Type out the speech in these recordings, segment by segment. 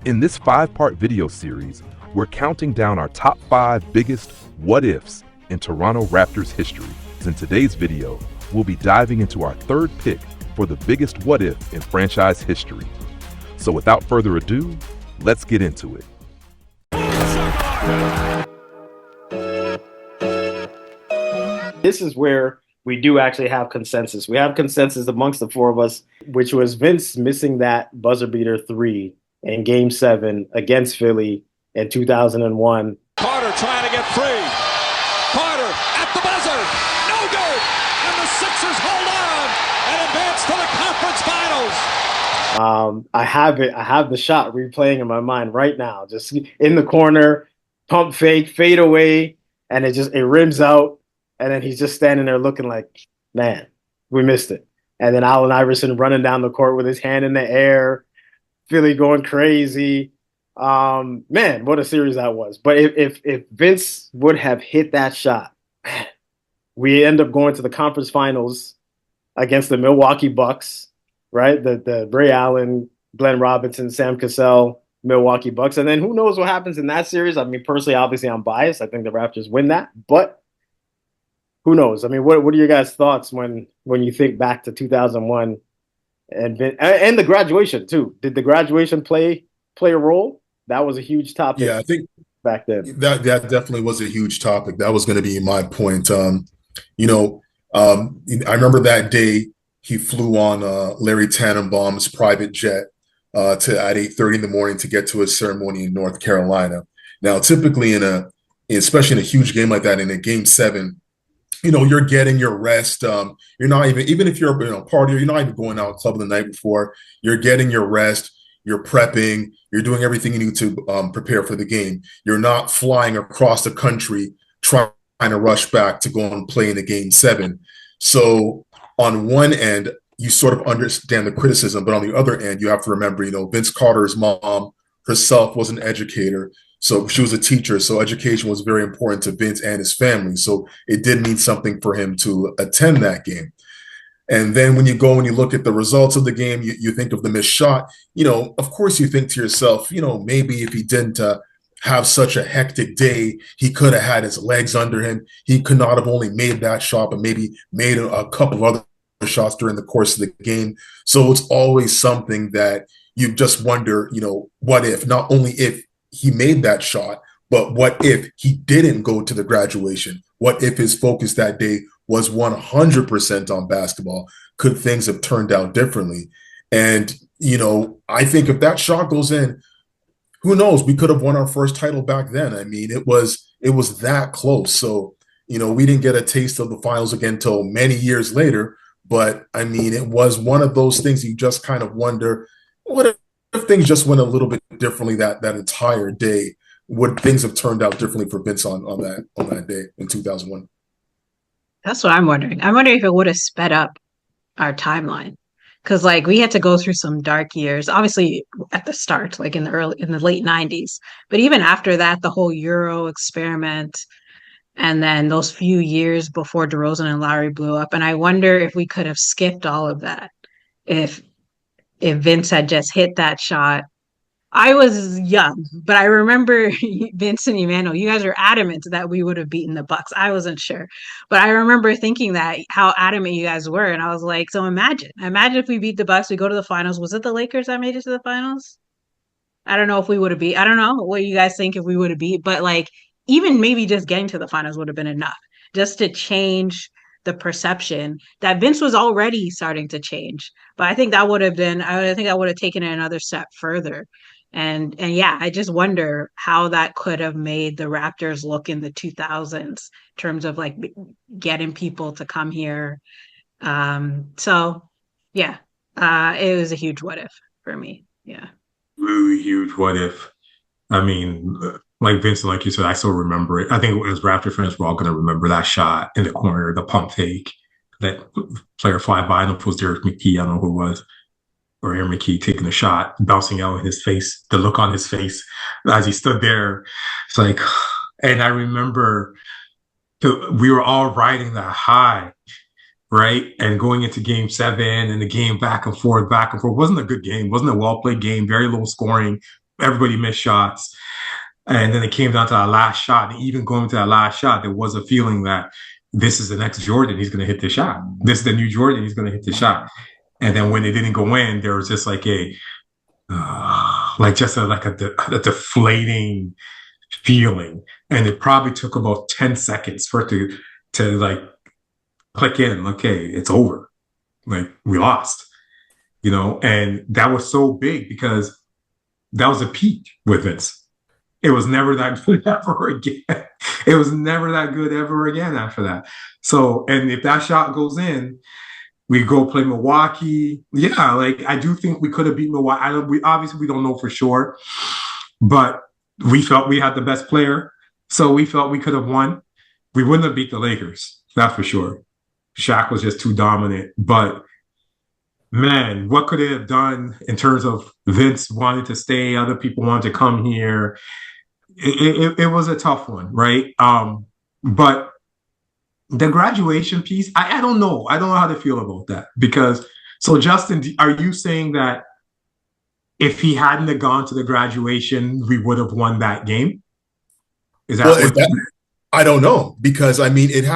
In this 5-part video series, we're counting down our top 5 biggest what-ifs in Toronto Raptors history. In today's video, we'll be diving into our third pick for the biggest what-if in franchise history. So without further ado, let's get into it. This is where we do actually have consensus. We have consensus amongst the four of us, which was Vince missing that buzzer beater 3 in Game 7 against Philly in 2001. Carter trying to get free. Carter at the buzzer. No good. And the Sixers hold on and advance to the conference finals. I have it. I have the shot replaying in my mind right now. Just in the corner, pump fake, fade away, and it rims out. And then he's just standing there looking like, man, we missed it. And then Allen Iverson running down the court with his hand in the air, Philly going crazy. Man, what a series that was. But if Vince would have hit that shot, man, we end up going to the conference finals against the Milwaukee Bucks, right? The Ray Allen, Glenn Robinson, Sam Cassell, Milwaukee Bucks. And then who knows what happens in that series? I mean, personally, obviously, I'm biased. I think the Raptors win that. But who knows? I mean, what are your guys' thoughts when you think back to 2001 and the graduation too? Did the graduation play a role? That was a huge topic. Yeah, I think back then that definitely was a huge topic. That was going to be my point. I remember that day he flew on Larry Tannenbaum's private jet at 8:30 in the morning to get to a ceremony in North Carolina. Now, typically especially in a huge game like that, in a Game 7. You're getting your rest. You're not even if you're a partier, you're not even going out clubbing the night before. You're getting your rest. You're prepping. You're doing everything you need to prepare for the game. You're not flying across the country trying to rush back to go and play in a Game 7. So on one end, you sort of understand the criticism, but on the other end, you have to remember, Vince Carter's mom herself was an educator. So she was a teacher, so education was very important to Vince and his family. So it did mean something for him to attend that game. And then when you go and you look at the results of the game, you think of the missed shot. Of course you think to yourself, maybe if he didn't have such a hectic day, he could have had his legs under him. He could not have only made that shot, but maybe made a couple of other shots during the course of the game. So it's always something that you just wonder, what if, not only if he made that shot, but what if he didn't go to the graduation? What if his focus that day was 100% on basketball? Could things have turned out differently? And, I think if that shot goes in, who knows? We could have won our first title back then. I mean, it was that close. So, we didn't get a taste of the finals again until many years later. But, I mean, it was one of those things you just kind of wonder, what if things just went a little bit differently that entire day? Would things have turned out differently for Vince on that day in 2001? That's what I'm wondering. I'm wondering if it would have sped up our timeline. Because we had to go through some dark years, obviously at the start, in the late 90s. But even after that, the whole Euro experiment, and then those few years before DeRozan and Lowry blew up. And I wonder if we could have skipped all of that if Vince had just hit that shot. I was young, but I remember Vince and Emmanuel, you guys were adamant that we would have beaten the Bucks. I wasn't sure, but I remember thinking that, how adamant you guys were. And I was like, so imagine if we beat the Bucks, we go to the finals. Was it the Lakers that made it to the finals? I don't know if we would have beat. I don't know what you guys think if we would have beat, but even maybe just getting to the finals would have been enough just to change the perception that Vince was already starting to change. But I think that would have taken it another step further. And yeah, I just wonder how that could have made the Raptors look in the 2000s in terms of getting people to come here. So yeah, it was a huge what if for me. Yeah. Really huge what if. I mean, like Vincent, like you said, I still remember it. I think as Raptor fans, we're all going to remember that shot in the corner, the pump fake, that player fly by. I don't know if it was Derek McKee, I don't know who it was, or Aaron McKee taking a shot, bouncing out in his face, the look on his face as he stood there. It's and I remember we were all riding that high, right? And going into Game 7 and the game back and forth. It wasn't a good game. It wasn't a well-played game, very low scoring. everybody missed shots. And then it came down to that last shot. And even going to that last shot, there was a feeling that this is the next Jordan. He's going to hit the shot. This is the new Jordan. He's going to hit the shot. And then when it didn't go in, there was just like a deflating feeling. And it probably took about 10 seconds for it to like click in. Okay, it's over. Like, we lost, and that was so big because that was a peak with Vince. It was never that good ever again. It was never that good ever again after that. So, and if that shot goes in, we go play Milwaukee. Yeah, like, I do think we could have beat Milwaukee. We don't know for sure, but we felt we had the best player, so we felt we could have won. We wouldn't have beat the Lakers, that's for sure. Shaq was just too dominant. But man, what could it have done in terms of Vince wanting to stay, other people wanted to come here? It was a tough one, right? But the graduation piece, I don't know. I don't know how to feel about that. Because, so Justin, are you saying that if he hadn't have gone to the graduation, we would have won that game? Is that I don't know. Because, I mean, it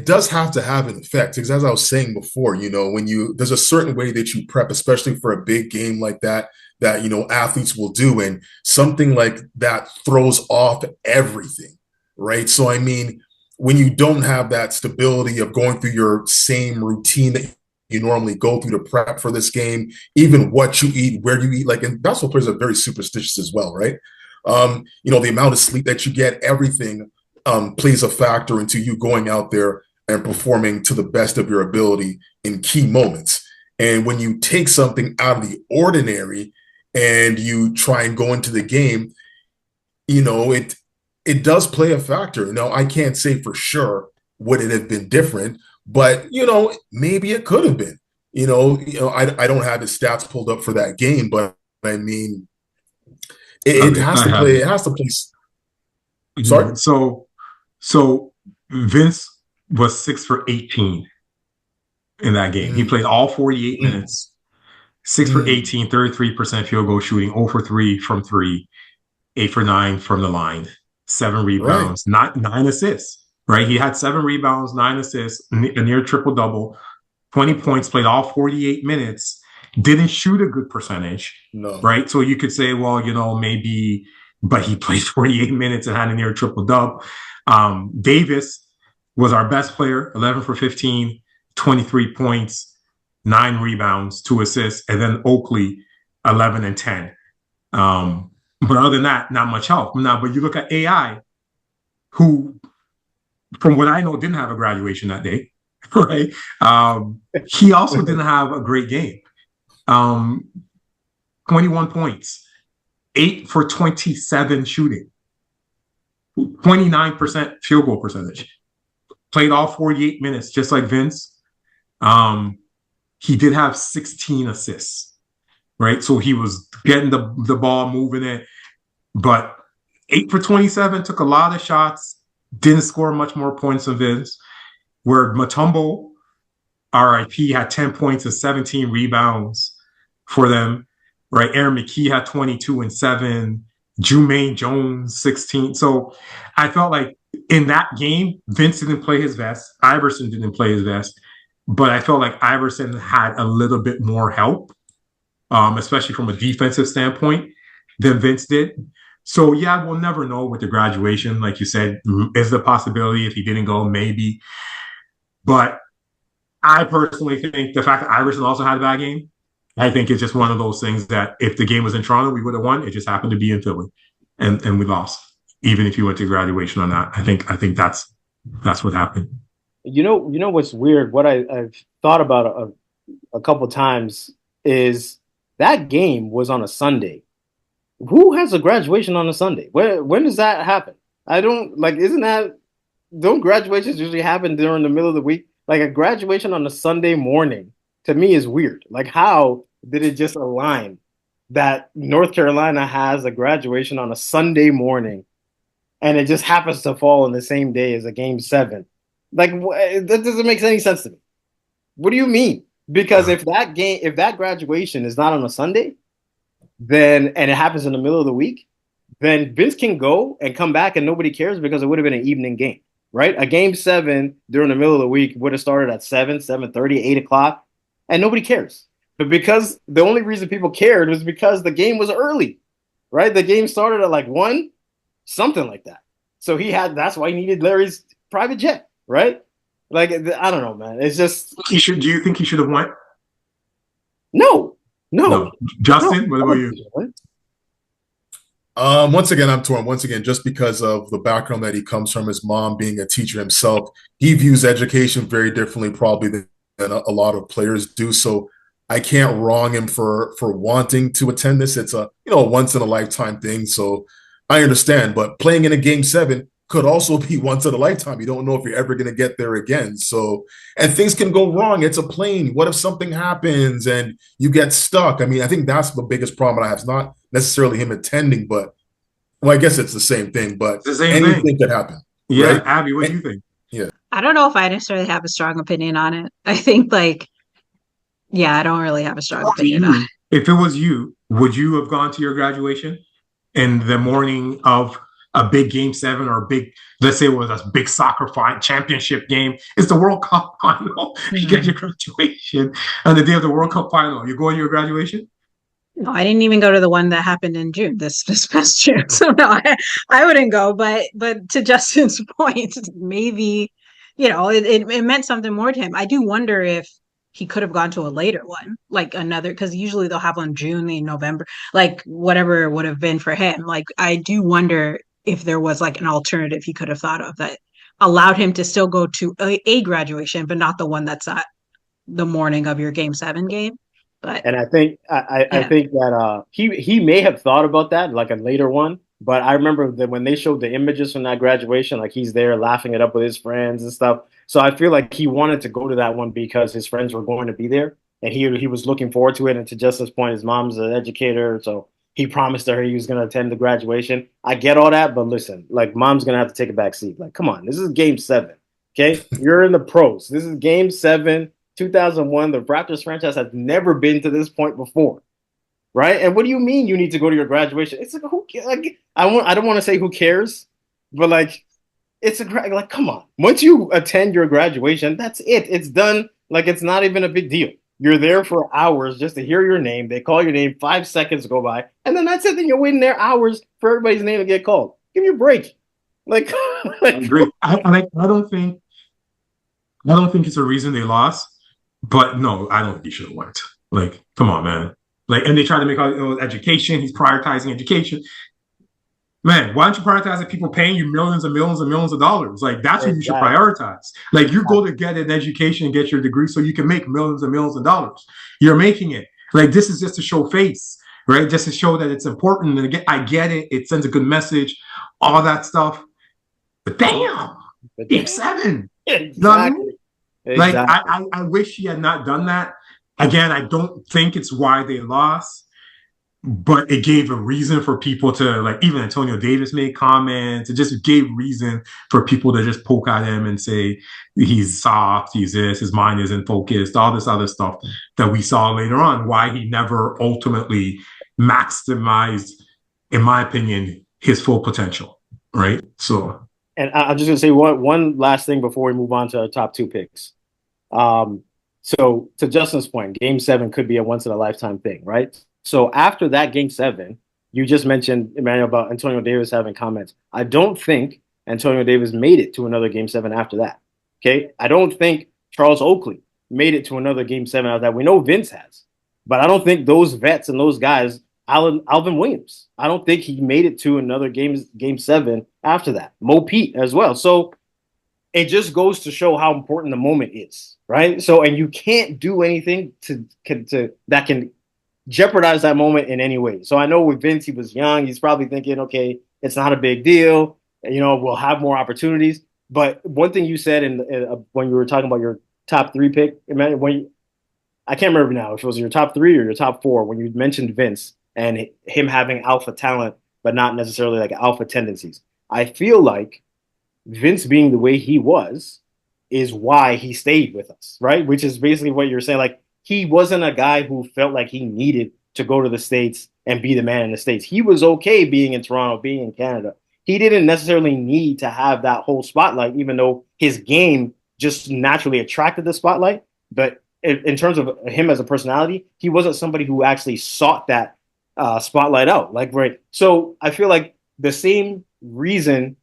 does have to have an effect. Because as I was saying before, there's a certain way that you prep, especially for a big game like that athletes will do. And something like that throws off everything, right? So, I mean, when you don't have that stability of going through your same routine that you normally go through to prep for this game, even what you eat, where you eat, like, and basketball players are very superstitious as well, right? The amount of sleep that you get, everything plays a factor into you going out there and performing to the best of your ability in key moments. And when you take something out of the ordinary and you try and go into the game, it does play a factor. Now, I can't say for sure would it have been different, but maybe it could have been. I don't have his stats pulled up for that game, but I mean, it has to play. It has to play. Sorry. So Vince was 6 for 18 in that game. He played all 48 minutes. 6 for 18, 33% field goal shooting, 0 for 3 from 3, 8 for 9 from the line, 7 rebounds, right. 9 assists, right? He had 7 rebounds, 9 assists, a near triple-double, 20 points, played all 48 minutes, didn't shoot a good percentage, right? So you could say, well, maybe, but he played 48 minutes and had a near triple-double. Davis was our best player, 11 for 15, 23 points, 9 rebounds, 2 assists, and then Oakley, 11 and 10. But other than that, not much help. Now, but you look at AI, who, from what I know, didn't have a graduation that day, right? He also didn't have a great game. 21 points, 8 for 27 shooting, 29% field goal percentage. Played all 48 minutes, just like Vince. He did have 16 assists, right? So he was getting the ball, moving it, but 8 for 27, took a lot of shots, didn't score much more points than Vince. Where Mutombo, RIP, had 10 points and 17 rebounds for them, right? Aaron McKee had 22 and 7, Jumaine Jones, 16. So I felt like in that game, Vince didn't play his best. Iverson didn't play his best. But I felt like Iverson had a little bit more help, especially from a defensive standpoint, than Vince did. So, yeah, we'll never know with the graduation. Like you said, is the possibility if he didn't go, maybe. But I personally think the fact that Iverson also had a bad game, I think it's just one of those things that if the game was in Toronto, we would have won. It just happened to be in Philly, and we lost. Even if you went to graduation on that, I think that's what happened. You know what's weird? What I've thought about a couple times is that game was on a Sunday. Who has a graduation on a Sunday? When does that happen? I don't like. Don't graduations usually happen during the middle of the week? Like a graduation on a Sunday morning to me is weird. Like, how did it just align that North Carolina has a graduation on a Sunday morning, and it just happens to fall on the same day as a Game 7? Like, that doesn't make any sense to me. What do you mean? Because if that graduation is not on a Sunday, then and it happens in the middle of the week, then Vince can go and come back and nobody cares because it would have been an evening game, right? A game 7 during the middle of the week would have started at 7, 7:30, 8 o'clock, and nobody cares. But because the only reason people cared was because the game was early, right? The game started at like 1, something like that. So that's why he needed Larry's private jet, right? Like, I don't know, man. It's just. Do you think he should have won? No. Justin, what about you? Once again, I'm torn. Once again, just because of the background that he comes from, his mom being a teacher himself, he views education very differently, probably than a lot of players do. So I can't wrong him for wanting to attend this. It's a once in a lifetime thing. So I understand, but playing in a game 7 could also be once in a lifetime. You don't know if you're ever going to get there again. So, and things can go wrong. It's a plane. What if something happens and you get stuck? I mean, I think that's the biggest problem I have. It's not necessarily him attending, but I guess it's the same thing, but anything could happen. Yeah. Right? Abby, what do you think? Yeah. I don't know if I necessarily have a strong opinion on it. I think I don't really have a strong opinion on it. If it was you, would you have gone to your graduation in the morning of a big game 7 or let's say it was a big soccer championship game? It's the World Cup final. You get your graduation on the day of the World Cup final. You go to your graduation? No, I didn't even go to the one that happened in June, this past June. So no, I wouldn't go. But to Justin's point, maybe, it meant something more to him. I do wonder if he could have gone to a later one, like another, because usually they'll have one June, in November, like whatever it would have been for him. Like, I do wonder if there was like an alternative he could have thought of that allowed him to still go to a graduation, but not the one that's at the morning of your game 7 game. And I think I think that he may have thought about that, like a later one. But I remember that when they showed the images from that graduation, like he's there laughing it up with his friends and stuff. So I feel like he wanted to go to that one because his friends were going to be there, and he was looking forward to it. And to Justin's point, his mom's an educator, so he promised her he was going to attend the graduation. I get all that, but listen, like mom's going to have to take a back seat. Like, come on, this is game 7, okay? You're in the pros. This is game 7. 2001, the Raptors franchise has never been to this point before, right? And what do you mean you need to go to your graduation? It's like, I don't want to say who cares, but like, like, come on. Once you attend your graduation, that's it. It's done. Like, it's not even a big deal. You're there for hours just to hear your name. They call your name, 5 seconds go by, and then that's it. Then you're waiting there hours for everybody's name to get called. Give me a break. Like, I agree. I don't think it's a reason they lost. But no, I don't think he should have went. Like, come on, man. Like, and they try to make all education. He's prioritizing education. Man, why don't you prioritize the people paying you millions and millions and millions of dollars? Like, that's what you should prioritize. Like, you go to get an education and get your degree so you can make millions and millions of dollars. You're making it. Like, this is just to show face, right? Just to show that it's important. And again, I get it. It sends a good message, all that stuff. But damn, game 7. Exactly. You know what I mean? Like, I wish he had not done that. Again, I don't think it's why they lost, but it gave a reason for people to, like, even Antonio Davis made comments. It just gave reason for people to just poke at him and say he's soft, he's this, his mind isn't focused, all this other stuff that we saw later on, why he never ultimately maximized, in my opinion, his full potential, right? So... And I'm just going to say one last thing before we move on to our top 2 picks. So to Justin's point, game 7 could be a once in a lifetime thing, right? So after that game 7, you just mentioned, Emmanuel, about Antonio Davis having comments. I don't think Antonio Davis made it to another game 7 after that. Okay. I don't think Charles Oakley made it to another game 7 after that. We know Vince has, but I don't think those vets and those guys, Alvin Williams, I don't think he made it to another game 7 after that. Mo Pete as well. So it just goes to show how important the moment is, right? So, and you can't do anything that can jeopardize that moment in any way. So I know with Vince, he was young. He's probably thinking, okay, it's not a big deal. We'll have more opportunities. But one thing you said when you were talking about your top 3 pick, I can't remember now if it was your top 3 or your top 4, when you mentioned Vince and him having alpha talent, but not necessarily like alpha tendencies. I feel like Vince being the way he was is why he stayed with us, right? Which is basically what you're saying. Like, he wasn't a guy who felt like he needed to go to the States and be the man in the States. He was okay being in Toronto, being in Canada. He didn't necessarily need to have that whole spotlight, even though his game just naturally attracted the spotlight. But in terms of him as a personality, he wasn't somebody who actually sought that spotlight out. Like, right. So I feel like the same reason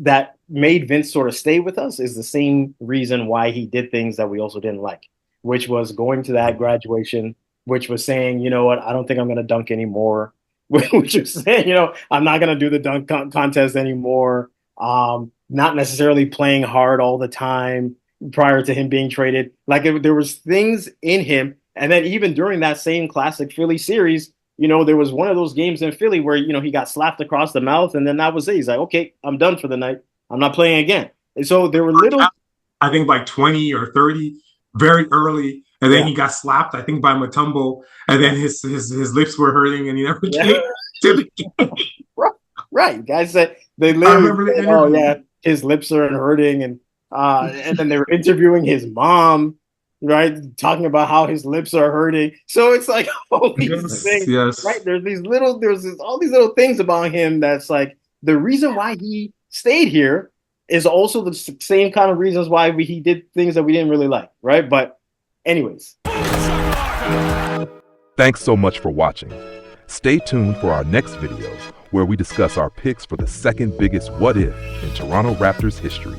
that made Vince sort of stay with us is the same reason why he did things that we also didn't like, which was going to that graduation, which was saying, you know what, I don't think I'm going to dunk anymore, which is saying, you know, I'm not going to do the dunk contest anymore. Not necessarily playing hard all the time prior to him being traded. Like there was things in him. And then even during that same classic Philly series, you know, there was one of those games in Philly where, you know, he got slapped across the mouth and then that was it. He's like, okay, I'm done for the night. I'm not playing again. And so there were little, I think like 20 or 30 very early. And then he got slapped, I think, by Mutombo. And then his lips were hurting and he never came to the game. Right. Guys said they literally said, oh yeah, his lips are hurting. And then they were interviewing his mom, right? Talking about how his lips are hurting. So it's like all these things, right? There's all these little things about him that's like the reason why he stayed here is also the same kind of reasons why he did things that we didn't really like, right? But anyways. Thanks so much for watching. Stay tuned for our next video where we discuss our picks for the second biggest what if in Toronto Raptors history.